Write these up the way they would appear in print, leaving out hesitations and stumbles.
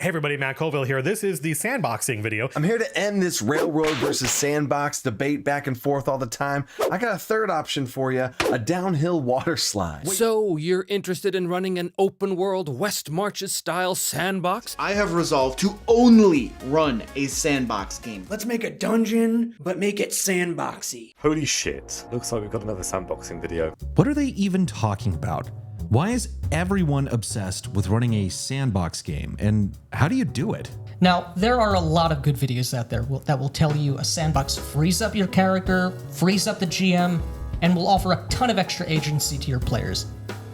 Hey everybody, Matt Colville here. This is the sandboxing video. I'm here to end this railroad versus sandbox debate back and forth all the time. I got a third option for you, a downhill water slide. So, you're interested in running an open world West Marches style sandbox? I have resolved to only run a sandbox game. Let's make a dungeon, but make it sandboxy. Holy shit. Looks like we've got another sandboxing video. What are they even talking about? Why is everyone obsessed with running a sandbox game, and how do you do it? Now, there are a lot of good videos out there that will tell you a sandbox frees up your character, frees up the GM, and will offer a ton of extra agency to your players.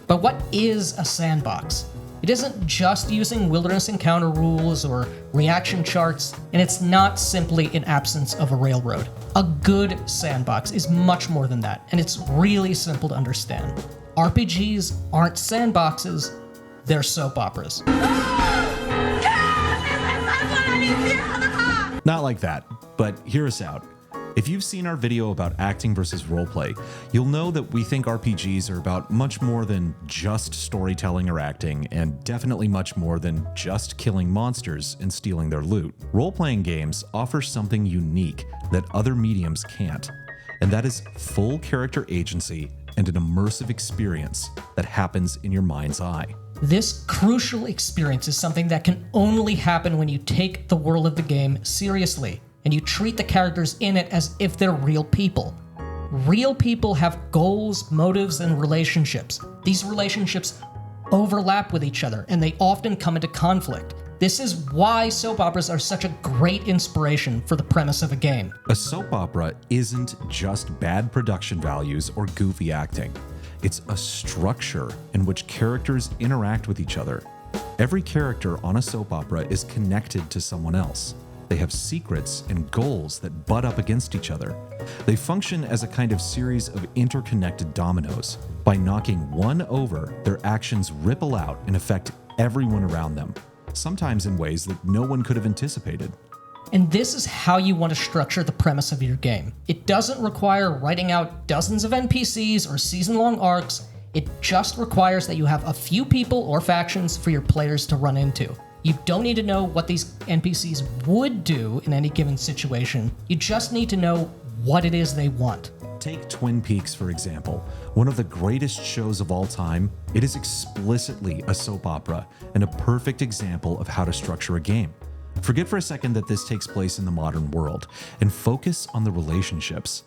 But what is a sandbox? It isn't just using wilderness encounter rules or reaction charts, and it's not simply an absence of a railroad. A good sandbox is much more than that, and it's really simple to understand. RPGs aren't sandboxes, they're soap operas. Not like that, but hear us out. If you've seen our video about acting versus roleplay, you'll know that we think RPGs are about much more than just storytelling or acting, and definitely much more than just killing monsters and stealing their loot. Role-playing games offer something unique that other mediums can't, and that is full character agency and an immersive experience that happens in your mind's eye. This crucial experience is something that can only happen when you take the world of the game seriously, and you treat the characters in it as if they're real people. Real people have goals, motives, and relationships. These relationships overlap with each other, and they often come into conflict. This is why soap operas are such a great inspiration for the premise of a game. A soap opera isn't just bad production values or goofy acting. It's a structure in which characters interact with each other. Every character on a soap opera is connected to someone else. They have secrets and goals that butt up against each other. They function as a kind of series of interconnected dominoes. By knocking one over, their actions ripple out and affect everyone around them, sometimes in ways that no one could have anticipated. And this is how you want to structure the premise of your game. It doesn't require writing out dozens of NPCs or season-long arcs. It just requires that you have a few people or factions for your players to run into. You don't need to know what these NPCs would do in any given situation. You just need to know what it is they want. Take Twin Peaks, for example. One of the greatest shows of all time. It is explicitly a soap opera and a perfect example of how to structure a game. Forget for a second that this takes place in the modern world and focus on the relationships.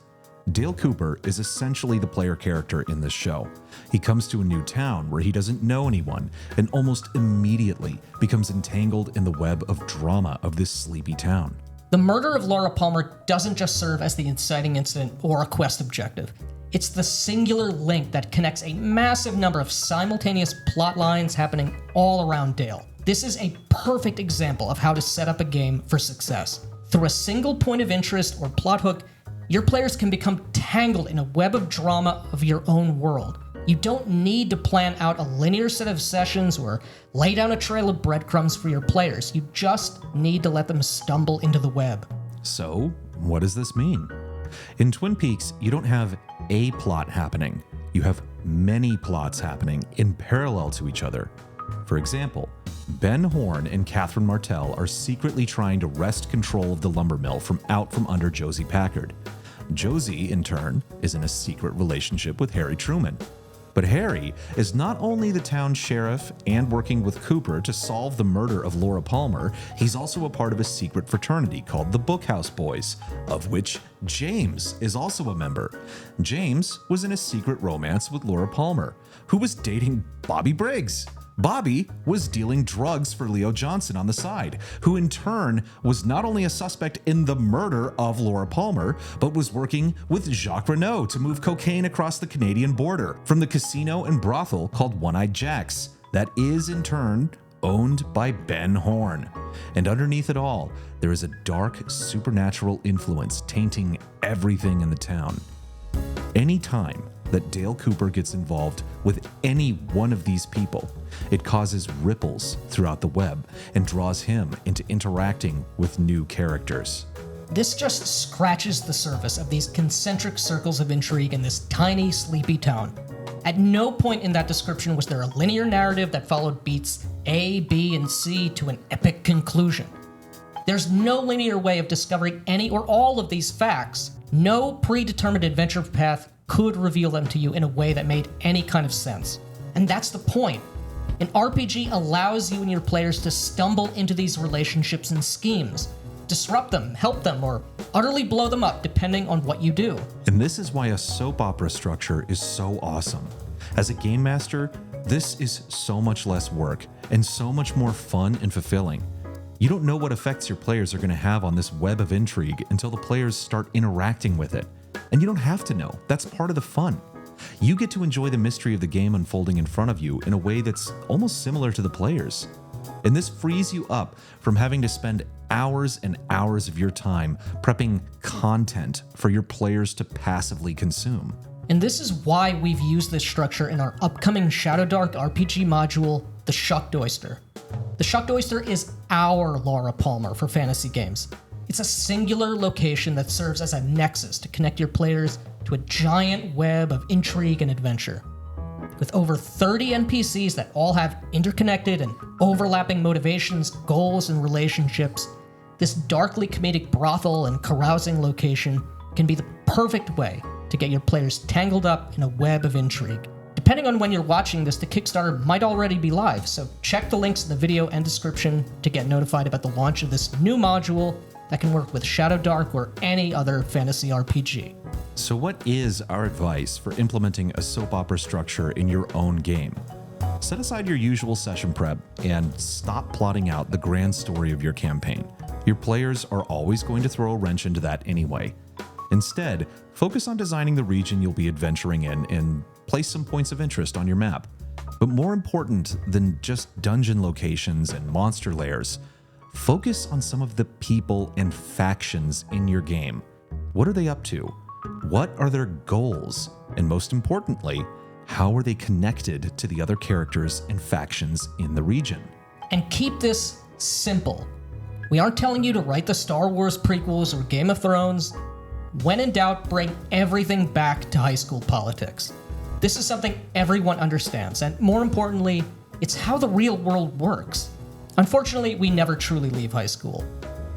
Dale Cooper is essentially the player character in this show. He comes to a new town where he doesn't know anyone and almost immediately becomes entangled in the web of drama of this sleepy town. The murder of Laura Palmer doesn't just serve as the inciting incident or a quest objective. It's the singular link that connects a massive number of simultaneous plot lines happening all around Dale. This is a perfect example of how to set up a game for success. Through a single point of interest or plot hook, your players can become tangled in a web of drama of your own world. You don't need to plan out a linear set of sessions or lay down a trail of breadcrumbs for your players. You just need to let them stumble into the web. So, what does this mean? In Twin Peaks, you don't have a plot happening. You have many plots happening in parallel to each other. For example, Ben Horne and Catherine Martell are secretly trying to wrest control of the lumber mill from under Josie Packard. Josie, in turn, is in a secret relationship with Harry Truman. But Harry is not only the town sheriff and working with Cooper to solve the murder of Laura Palmer, he's also a part of a secret fraternity called the Bookhouse Boys, of which James is also a member. James was in a secret romance with Laura Palmer, who was dating Bobby Briggs. Bobby was dealing drugs for Leo Johnson on the side, who in turn was not only a suspect in the murder of Laura Palmer, but was working with Jacques Renault to move cocaine across the Canadian border from the casino and brothel called One-Eyed Jack's, that is in turn owned by Ben Horne. And underneath it all, there is a dark supernatural influence tainting everything in the town. Any time that Dale Cooper gets involved with any one of these people, it causes ripples throughout the web and draws him into interacting with new characters. This just scratches the surface of these concentric circles of intrigue in this tiny, sleepy town. At no point in that description was there a linear narrative that followed beats A, B, and C to an epic conclusion. There's no linear way of discovering any or all of these facts. No predetermined adventure path could reveal them to you in a way that made any kind of sense. And that's the point. An RPG allows you and your players to stumble into these relationships and schemes, disrupt them, help them, or utterly blow them up depending on what you do. And this is why a soap opera structure is so awesome. As a game master, this is so much less work and so much more fun and fulfilling. You don't know what effects your players are going to have on this web of intrigue until the players start interacting with it. And you don't have to know. That's part of the fun. You get to enjoy the mystery of the game unfolding in front of you in a way that's almost similar to the players. And this frees you up from having to spend hours and hours of your time prepping content for your players to passively consume. And this is why we've used this structure in our upcoming Shadowdark RPG module, the Shucked Oyster. The Shucked Oyster is our Laura Palmer for fantasy games. It's a singular location that serves as a nexus to connect your players to a giant web of intrigue and adventure. With over 30 NPCs that all have interconnected and overlapping motivations, goals, and relationships, this darkly comedic brothel and carousing location can be the perfect way to get your players tangled up in a web of intrigue. Depending on when you're watching this, the Kickstarter might already be live, so check the links in the video and description to get notified about the launch of this new module that can work with Shadowdark or any other fantasy RPG. So what is our advice for implementing a soap opera structure in your own game? Set aside your usual session prep and stop plotting out the grand story of your campaign. Your players are always going to throw a wrench into that anyway. Instead, focus on designing the region you'll be adventuring in and place some points of interest on your map. But more important than just dungeon locations and monster lairs, focus on some of the people and factions in your game. What are they up to? What are their goals? And most importantly, how are they connected to the other characters and factions in the region? And keep this simple. We aren't telling you to write the Star Wars prequels or Game of Thrones. When in doubt, bring everything back to high school politics. This is something everyone understands, and more importantly, it's how the real world works. Unfortunately, we never truly leave high school.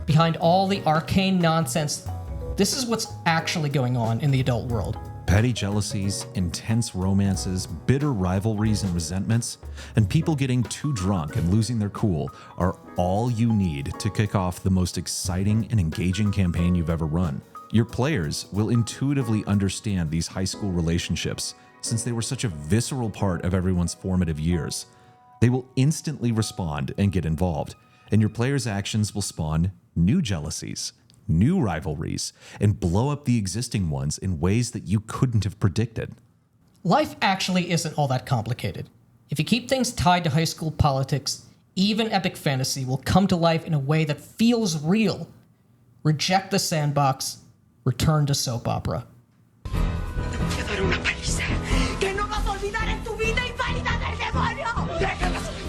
Behind all the arcane nonsense, this is what's actually going on in the adult world. Petty jealousies, intense romances, bitter rivalries and resentments, and people getting too drunk and losing their cool are all you need to kick off the most exciting and engaging campaign you've ever run. Your players will intuitively understand these high school relationships since they were such a visceral part of everyone's formative years. They will instantly respond and get involved, and your players' actions will spawn new jealousies, new rivalries, and blow up the existing ones in ways that you couldn't have predicted. Life actually isn't all that complicated. If you keep things tied to high school politics, even epic fantasy will come to life in a way that feels real. Reject the sandbox, return to soap opera. Te voy a dar una paliza que no vas a olvidar en tu vida inválida del demonio. ¡Déjalas!